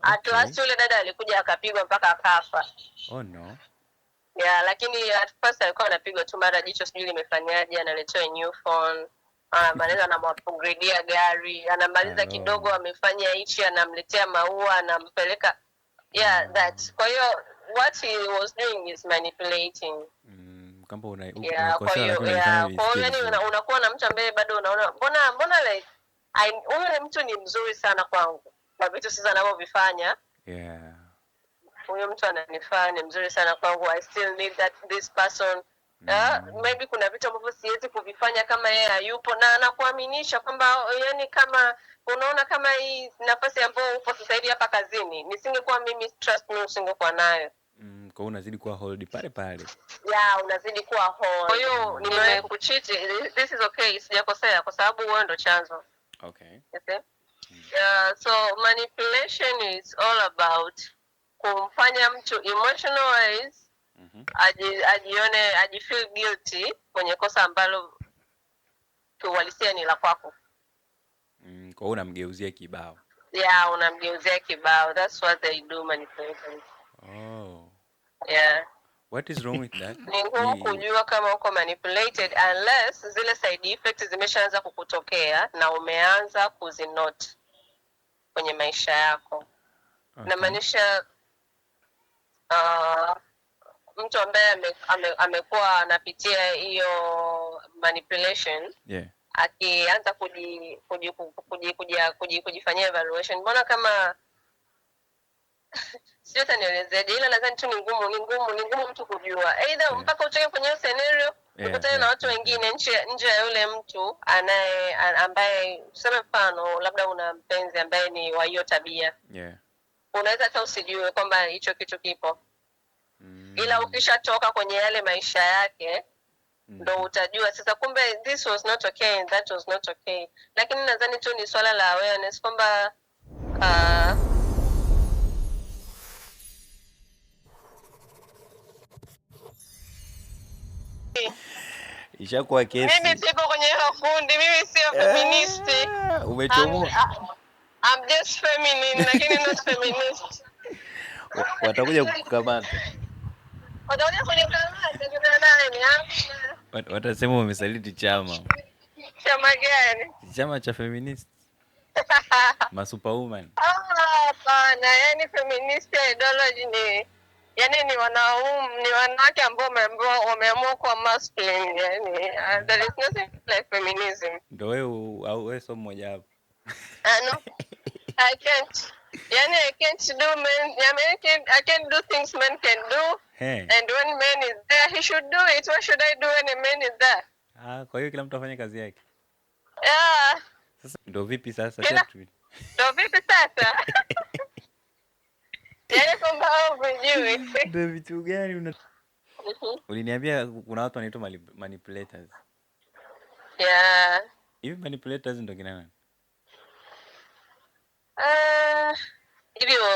At last yule dada alikuja akapigwa mpaka akafa. Oh no. Yeah, lakini at first alikuwa anapigwa tu, mara jicho sijui limefanyaje, analetewa new phone, anamaliza anamupgradia gari, anamaliza kidogo amefanya hichi, anamletea maua, anampeleka. Yeah, that. Kwa hiyo what he was doing is manipulating. Kama unakosea lakini unafanya vizuri. Kwa hiyo yani unakuwa na mtu ambaye bado unaona mbona like huyu mtu ni mzuri sana kwangu. Kwa vitu sasa anavyovifanya. Yeah. Huyo mtu ananifaa ni mzuri sana kwangu. I still need this person. Maybe kuna vitu ambavyo siwezi kuvifanya kama yeye hayupo, na anakuaminisha kwamba yani kama unaona kama hii nafasi ambayo upo sasa hivi hapa kazini, nisingekuwa mimi, trust me, usingekuwa nayo. Kwa unazidi kuwa hold pale pale. Yeah, unazidi kuwa hold. Kwa hiyo nimekucheat, this is okay, sijakosea kwa sababu wewe ndo chanzo. Okay. Okay? So manipulation is all about kumfanya mtu emotionalize, ajione, ajifeel guilty kwenye kosa ambalo kiuhalisia ni la kwako. Kwa hiyo unamgeuzia kibao. Yeah, unamgeuzia kibao. That's what they do, manipulation. Oh. Yeah. What is wrong with that? Ni ngumu kujua kama uko manipulated unless zile side effects zimeshaanza kukutokea na umeanza kuzinote kwenye maisha yako. Okay. Na maanisha mtu ambaye amekuwa anapitia hiyo manipulation, yeah, akianza kujifanyia evaluation, mbona kama sio tanielezeje, ila nadhani tu ni ngumu mtu kujua either mpaka utoke kwenye hiyo scenario, ukutane na watu wengine nje ya yule mtu ambaye tuseme mfano labda una mpenzi ambaye ni wa hiyo tabia. Yeah. Unaweza hata usijue kwamba hicho kitu kipo. Ila ukishatoka kwenye yale maisha yake ndo utajua sasa kumbe this was not okay and that was not okay. Lakini nadhani tu ni swala la awareness kwamba ishakuwa kesi. Mimi siko kwenye hafundi, mimi sio feminist. Umechomoa. I'm just feminine lakini not feminist. Watakuja kukukamata. Watakuja kunikamata kuna nani? Watasema umesaliti chama. Chama gani? Chama cha feminist. Superwoman. Hapana, yani feminist ideology ni yani ni wanawake ambao wameamua kuwa masculine, yani there is nothing like feminism. Ndio wewe sio mmoja hapo. No. I can't. Yani I can't do men. I can't do things men can do. Hey. And when man is there, he should do it. What should I do when a man is there? Kwa hiyo kila mtu afanye kazi yake. Yeah. Sasa ndio vipi sasa? Ndio vipi sasa? Yani kwamba unajui. Ndio vitu gani uliniambia kuna watu wanaitwa manipulators. Yeah. Hivi manipulators ndio kina nani?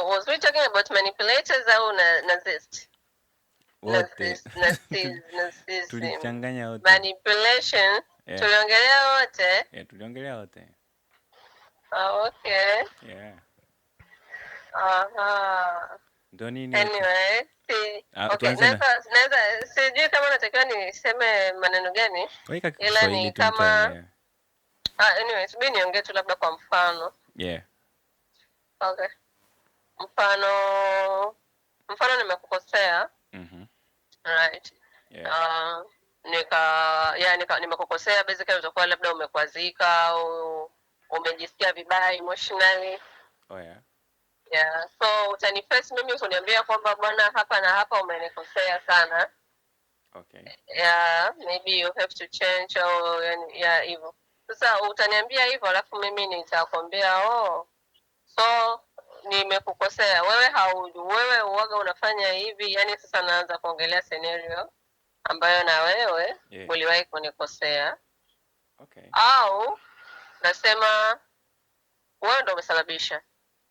Was we talking about manipulators au nazist? Wote. Tulichanganya wote. Manipulation. Yeah. Tuliongelea wote? Yeah, tuliongelea wote. Okay. Yeah. Ndio nini? Anyway, okay, naweza sijui kama natakiwa niseme maneno gani. Ila ni kama anyway, subiri niongee tu labda kwa mfano. Yeah. Okay. Mfano nimekukosea. Right. Yeah. Nimekukosea, basically utakuwa labda umekwazika au umejisikia vibaya emotionally. Oh yeah. Yeah. So utaniface mimi usiniambia kwamba bwana hapa na hapa umenikosea sana. Okay. Yeah, maybe you have to change or yeah hivyo. Sasa utaniambia hivyo alafu mimi nitakwambia so nimekukosea. Wewe uwaga unafanya hivi, yani sasa naanza kuongelea scenario ambayo na wewe uliwahi kunikosea. Okay. Au nasema wewe ndio umesababisha.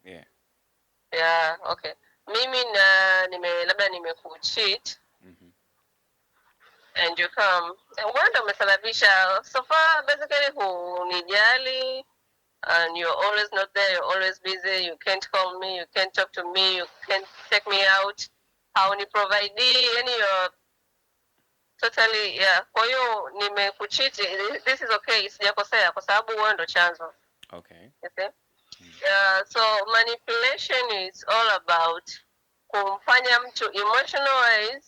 Yeah. Yeah, okay. Mimi labda nimekucheat. And you come. Wewe ndio umesababisha. So far basically hunijali, and you're always not there, you're always busy, you can't call me, you can't talk to me, you can't take me out, hauniprovidii, yani you're totally, yeah. Kwa hiyo nimekucheat, this is okay, sijakosea kwa sababu wewe ndo chanzo. Okay. You see? So manipulation is all about kumfanya mtu emotionalize,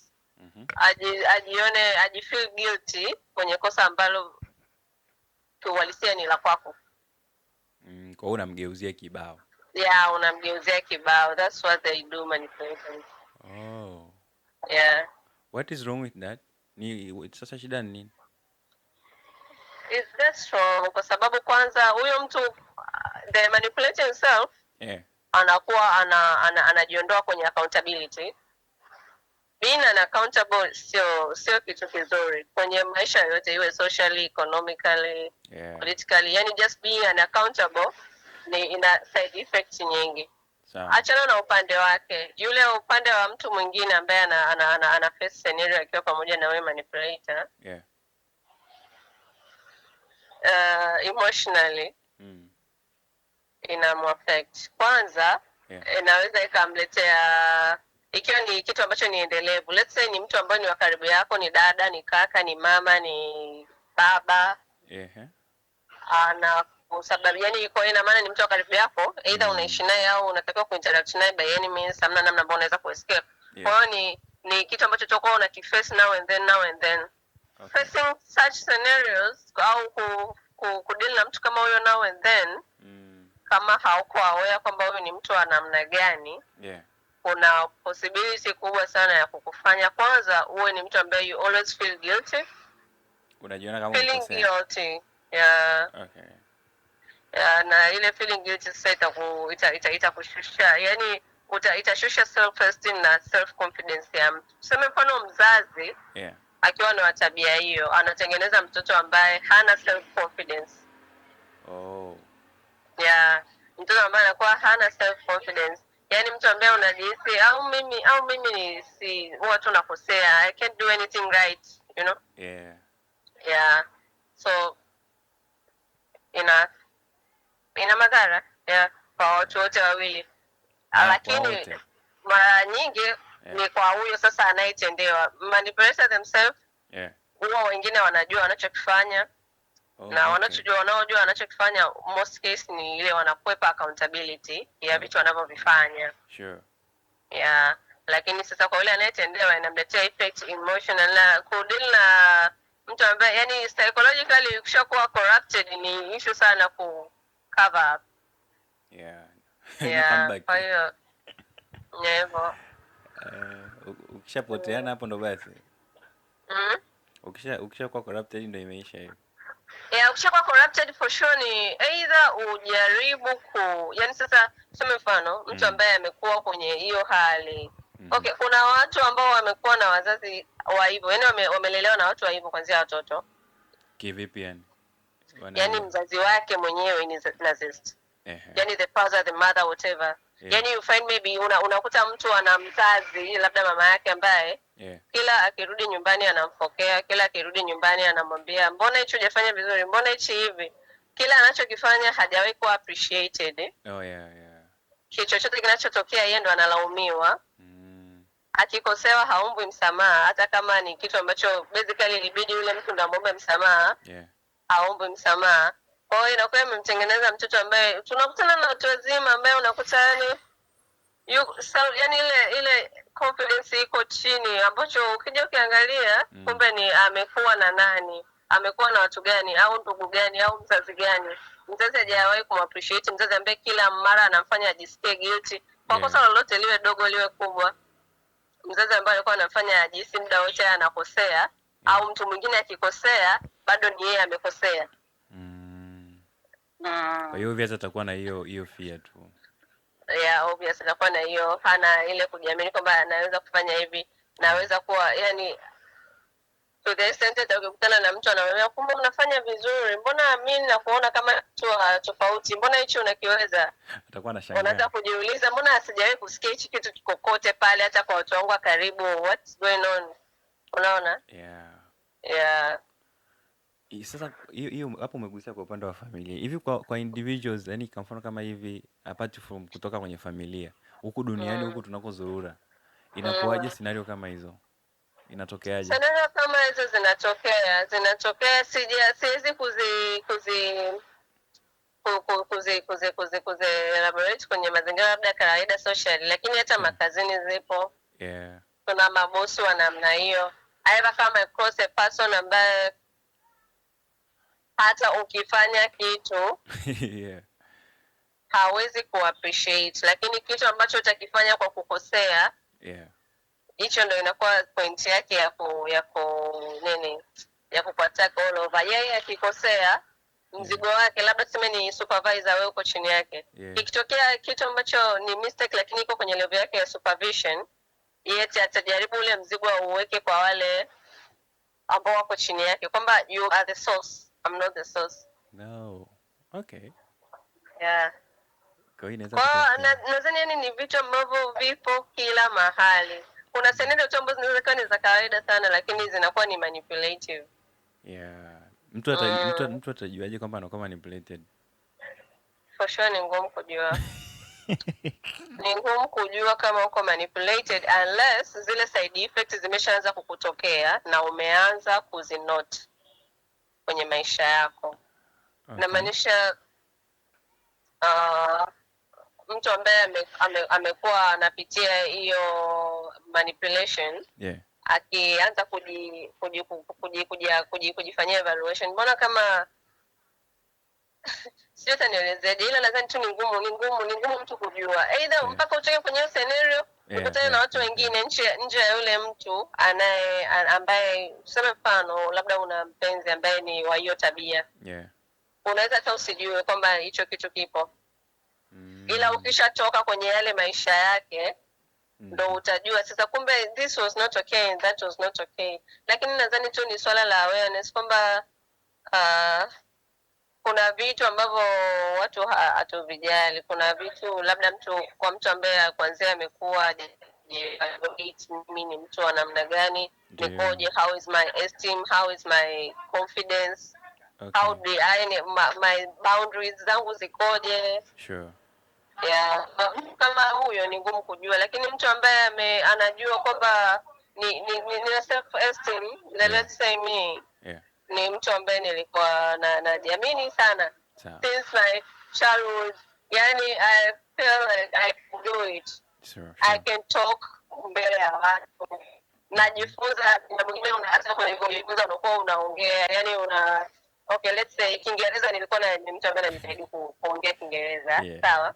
ajione, ajifeel guilty kwenye kosa ambalo kiuhalisia ni la kwako. Kwa unamgeuzia kibao. Yeah, unamgeuzia kibao. That's what they do, manipulation. Oh. Yeah. What is wrong with that? Sasa shida ni nini? Is that strong? Kwa sababu kwanza huyo mtu the manipulator himself, yeah, anakuwa anajiondoa kwenye accountability. Being unaccountable sio kitu kizuri kwenye maisha yote, iwe socially, economically, yeah, politically. Yani just being unaccountable ni ina side effects nyingi. Achana na upande wake, yule upande wa mtu mwingine ambaye ana face scenario akiwa pamoja na wewe manipulator, yeah, emotionally inamuaffect. Kwanza, yeah, inaweza ikamletea, ikiwa ni kitu ambacho ni endelevu. Let's say ni mtu ambaye ni wa karibu yako, ni dada, ni kaka, ni mama, ni baba. Yeah. Ana sababu, yani kwa ina maana ni mtu wa karibu yako, either unaishi naye au unatakiwa kuinteract naye by any means, hamna namna ambayo unaweza kuescape. Yeah. Kwa hiyo ni kitu ambacho tutakuwa unakiface now and then. Okay. Facing such scenarios au kudeal na mtu kama huyo now and then, kama hauko aware kwamba huyo ni mtu wa namna gani, yeah, kuna possibility kubwa sana ya kukufanya kwanza uwe ni mtu ambaye you always feel guilty. Unajiona kama feeling guilty. Yeah. Okay. Yeah, na ile feeling guilty sasa itakushusha, yani itashusha self esteem na self confidence ya mtu. Tuseme mfano mzazi, yeah, akiwa na tabia hiyo, anatengeneza mtoto ambaye hana self confidence. Oh. Yeah, mtoto ambaye anakuwa hana self confidence. Yani mtu ambaye unajihisi au mimi si huwa tu nakosea, I can't do anything right, you know? Yeah. Yeah. So ina madhara, yeah, kwa watu wote wawili. Lakini mara nyingi, yeah, ni kwa huyo sasa anayetendewa. Manipulator themselves, yeah, huwa wengine wanajua wanachokifanya. Na wanaojua wanachokifanya most case ni ile wanakwepa accountability ya vitu wanavyovifanya. Sure. Yeah, lakini sasa kwa yule anayetendewa inamletea effect emotional na kudeal na mtu ambaye yani psychologically ukishakuwa corrupted ni issue sana ku cover up. Yeah. Yeah. Kwa hiyo hivyo ukishapoteana hapo ndo basi. Ukishakuwa corrupted ndo imeisha hiyo. Yeah, ukishakuwa corrupted for sure ni either ujaribu yani sasa tuseme mfano mtu ambaye amekuwa kwenye hiyo hali. Okay, kuna watu ambao wamekuwa na wazazi wa hivyo, yani wamelelewa na watu wa hivyo kuanzia watoto. Kivipi yani? Yani mzazi wake mwenyewe ni narcissist. Yani the father, the mother, whatever. Yeah. Yani you find maybe unakuta mtu ana mzazi labda mama yake ambaye, yeah, kila akirudi nyumbani anamfokea, kila akirudi nyumbani anamwambia mbona hicho hujafanya vizuri, mbona hichi hivi. Kila anachokifanya hajawahi kuwa appreciated. Oh yeah, yeah. Chochote kinachotokea yeye ndo analaumiwa. Akikosewa haombwi msamaha, hata kama ni kitu ambacho basically ilibidi yule mtu ndo amuombe msamaha. Yeah. Haombwi msamaha. Kwa hiyo inakuwa imemtengeneza mtoto ambaye tunakutana na watu wazima ambaye unakuta yani ile confidence iko chini, ambacho ukija ukiangalia kumbe ni amekuwa na nani, amekuwa na watu gani au ndugu gani au mzazi gani. Mzazi hajawahi kumappreciate, mzazi ambaye kila mara anamfanya ajisikie guilty kwa kosa lolote, liwe dogo liwe kubwa. Mzazi ambaye alikuwa anafanya ajisi muda wote anakosea, au mtu mwingine akikosea bado ni yeye amekosea. Kwa hiyo obvious atakuwa na hiyo fear tu. Yeah, obvious atakuwa na hiyo, hana ile kujiamini kwamba anaweza kufanya hivi, naweza kuwa yani to the extent that ukikutana na mtu anamwambia kumbe mnafanya vizuri, mbona mimi nakuona kama tofauti, mbona hicho unakiweza? Atakuwa anashangaa. Unaanza kujiuliza mbona sijawahi kusikia hichi kitu kikokote pale hata kwa watu wangu karibu, what's going on? Unaona? Yeah. Yeah. Sasa hiyo hapo umegusia kwa upande wa familia. Hivi kwa individuals, yani kwa mfano kama hivi apart from kutoka kwenye familia, huku duniani huku tunakozurura, inakuwaje scenario kama hizo? Inatokeaje? Scenario kama hizo zinatokea, siwezi kuzi elaborate kwenye mazingira labda kawaida social, lakini hata makazini zipo. Yeah. Kuna mabosi wa namna hiyo. Aidha kama across a person ambaye hata ukifanya kitu Yeah. hawezi kuappreciate, lakini kitu ambacho utakifanya kwa kukosea, Yeah. hicho ndio inakuwa point yake ya kukuattack all over. Yeye akikosea mzigo wake, labda tuseme ni supervisor, wewe uko chini yake, ikitokea kitu ambacho ni mistake lakini iko kwenye level yake ya supervision, yeye atajaribu ule mzigo auweke kwa wale ambao wako chini yake, kwamba you are the source, I'm not the source. No. Okay. Yeah. Kwa nadhani yani ni vitu ambavyo vipo kila mahali. Kuna scenario tu ambazo zinaweza kuwa ni za kawaida sana, lakini zinakuwa ni manipulative. Yeah. Mtu atajuaje kwamba anakuwa manipulated? For sure ni ngumu kujua. Ni ngumu kujua kama uko manipulated unless zile side effects zimeshaanza kukutokea na umeanza kuzinote kwenye maisha yako. Okay. Na maanisha mtu ambaye amekuwa anapitia hiyo manipulation, akianza kujifanyia evaluation, mbona kama sio hata nielezeje, ila nadhani tu ni ngumu mtu kujua, either mpaka utoke kwenye hiyo scenario ukutane na watu wengine nje ya yule mtu ambaye tuseme mfano labda una mpenzi ambaye ni wa hiyo tabia. Unaweza hata usijue kwamba hicho kitu kipo. Ila ukishatoka kwenye yale maisha yake ndo utajua sasa, kumbe this was not okay and that was not okay. Lakini nadhani tu ni swala la awareness kwamba kuna vitu ambavyo watu hatuvijali. Kuna vitu labda kwa mtu ambaye kwanza amekuwa mimi ni mtu wa namna gani, nikoje, how is my esteem, how is my confidence, how do my boundaries zangu zikoje. Sure. Yeah, kama huyo ni ngumu kujua, lakini mtu ambaye anajua kwamba ni self esteem, let's say me, ni mtu ambaye nilikuwa najiamini sana since my childhood, yani I feel like I can do it. Sure. I can talk mbele ya watu, najifunza na mwingine hata kujifunza unakuwa unaongea, yani okay, let's say Kiingereza, nilikuwa ni mtu ambaye anajitahidi kuongea Kiingereza, sawa?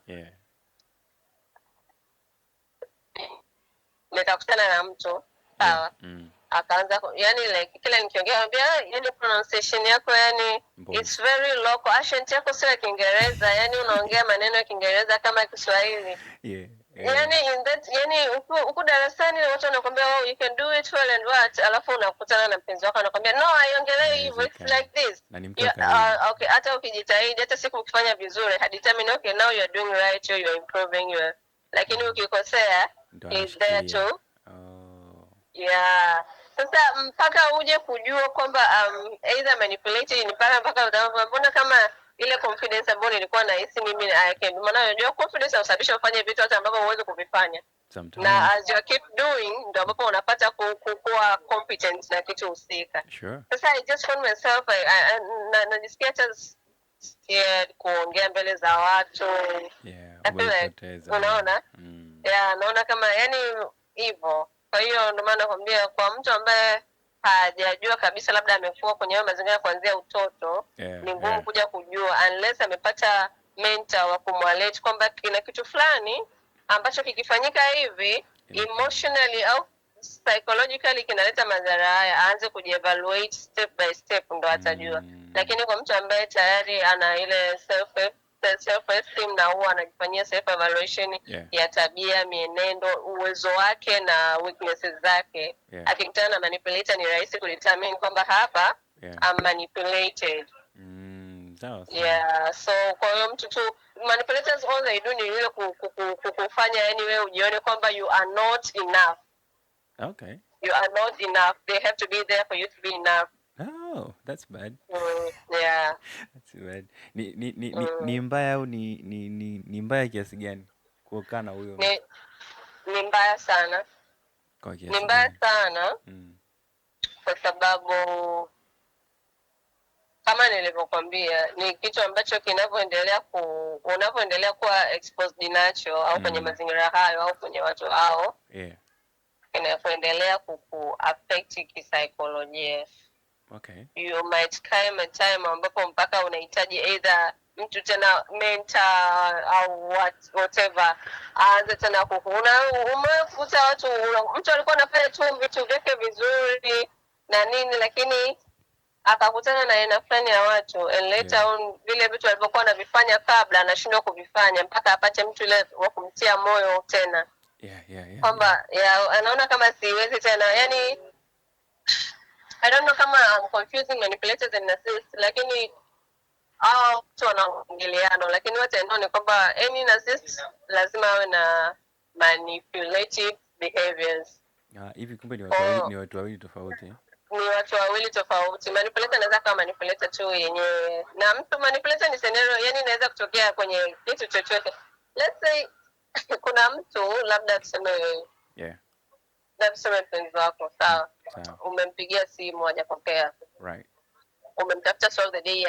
Nikakutana na mtu, sawa? Akaanza yani like kila nikiongea anambia yani pronunciation yako yani it's very local, accent yako sio Kiingereza, yani unaongea maneno ya Kiingereza kama Kiswahili. Yani uko darasani watu wanakuambia you can do it well and what, alafu unakutana na mpenzi wako anakuambia no, haiongelei hivyo, it's like this. Okay, hata ukijitahidi, hata siku ukifanya vizuri, determine okay now you are doing right, you are improving, lakini ukikosea is there too. Yeah. Sasa mpaka uje kujua kwamba either manipulated ni pale mpaka mbona kama ile confidence ambayo nilikuwa nahisi mimi maana unajua confidence inasababisha ufanye vitu hata ambavyo huwezi kuvifanya. Na as you keep doing ndio ambapo unapata kuwa competent na kitu husika. Sure. Sasa I just found myself najisikia hata scared kuongea mbele za watu. Unaona? Yeah, naona kama yani hivyo. Kwa hiyo ndio maana nakwambia kwa mtu ambaye hajajua kabisa, labda amekuwa kwenye hayo mazingira kuanzia utoto, ni ngumu kuja kujua unless amepata mentor wa kumwalert kwamba kina kitu fulani ambacho kikifanyika hivi emotionally au psychologically kinaleta madhara haya, aanze kujievaluate step by step ndo atajua. Lakini kwa mtu ambaye tayari ana ile self esteem na huwa anajifanyia self evaluation ya tabia, mienendo, uwezo wake na weaknesses zake, akikutana na manipulator ni rahisi kudetermine kwamba hapa I'm manipulated. So kwa hiyo mtu tu, manipulators all they do ni ile kufanya yani wewe ujione kwamba you are not enough. Okay. You are not enough. They have to be there for you to be enough. Oh, that's bad. Yeah. That's bad. Ni mbaya au ni mbaya kiasi gani kukaa na huyo mtu? Ni mbaya sana. Kwa Ni kiasi mbaya gani? sana kwa sababu kama nilivyokuambia ni kitu ambacho unavyoendelea kuwa exposed nacho au kwenye mazingira hayo au kwenye watu hao, inapoendelea affect kisaikolojia. Okay. You might come a time ambapo mpaka unahitaji either mtu tena mentor au whatever aanze tena umekuta mtu alikuwa anafanya tu vitu vyake vizuri na nini, lakini akakutana na aina fulani ya watu and later on vile vitu alivyokuwa anavifanya kabla anashindwa kuvifanya mpaka apate mtu ile wa kumtia moyo tena. Kwamba anaona kama siwezi tena, yani I don't know kama I'm confusing manipulators and narcissists, lakini watu wana mwingiliano, lakini wote ndio ni kwamba any narcissist lazima awe na manipulative behaviors. Hivi kumbe ni watu wawili tofauti. Ni watu wawili tofauti. Manipulator anaweza kama manipulator tu yenyewe. Na mtu manipulator ni scenario, yani inaweza kutokea kwenye kitu chochote. Let's say kuna mtu labda tuseme labda tuseme mpenzi wako, sawa? Umempigia simu hajapokea. Right. Umemtafuta throughout the day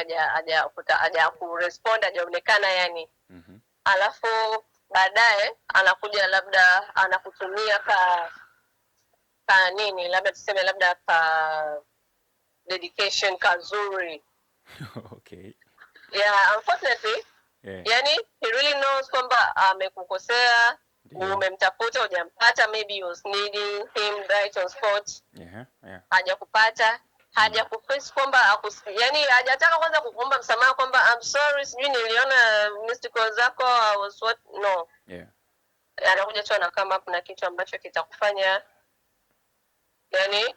haja kurespond, hajaonekana yani. Alafu baadaye anakuja labda anakutumia ka nini, labda tuseme labda ka dedication kazuri. Okay. Yeah, unfortunately, yani he really knows kwamba amekukosea, umemtafuta hujampata, maybe you was needing him right on spot. Hajakupata, hajakuface kwamba yani hajataka kwanza kukuomba msamaha kwamba I'm sorry, sijui niliona missed call zako, I was what, no. Anakuja tu na kama kuna kitu ambacho kitakufanya yani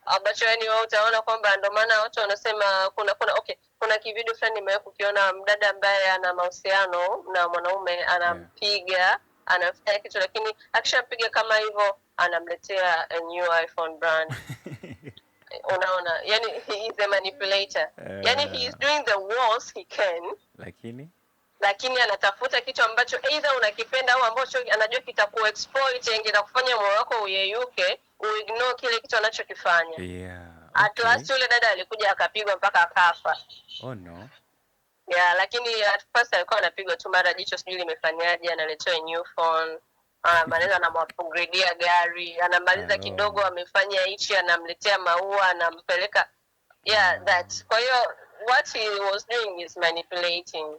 ambacho yani wewe utaona kwamba ndio maana watu wanasema kuna kivideo fulani nimewahi kukiona mdada ambaye ana mahusiano na mwanaume anampiga, anafanya kitu, lakini akishapiga kama hivyo anamletea a new iPhone brand. Unaona, yani he is a manipulator. Yani he is doing the worst he can, lakini anatafuta kitu ambacho either unakipenda au ambacho anajua kitakuexploit, kitakufanya moyo wako uyeyuke, uignore kile kitu anachokifanya. At last yule dada alikuja akapigwa mpaka akafa. Oh no. Lakini at first alikuwa anapigwa tu, mara jicho sijui limefanyaje, analetewa new phone, anamaliza anamupgradeia gari, anamaliza kidogo amefanya hichi, anamletea maua, anampeleka that. Kwa hiyo what he was doing is manipulating.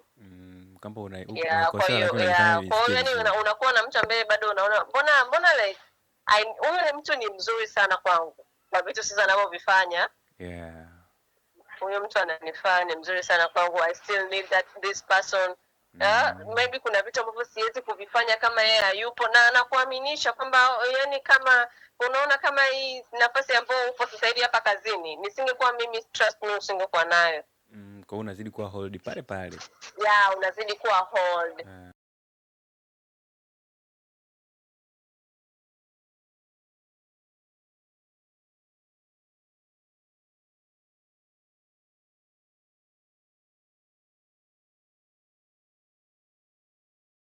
Kama unakosea lakini unakuwa na mtu ambaye bado unaona mbona like huyu mtu ni mzuri sana kwangu, kwa vitu sasa anavyovifanya. Huyu mtu ananifanya ni mzuri sana kwangu, I still need this person. Maybe kuna vitu ambavyo siwezi kuvifanya kama yeye hayupo, na anakuaminisha kwamba yani kama unaona kama hii nafasi ambayo upo sasa hivi hapa kazini nisingekuwa mimi, trust me, usingekuwa nayo. Kwa unazidi kuwa hold pale pale. Unazidi kuwa hold.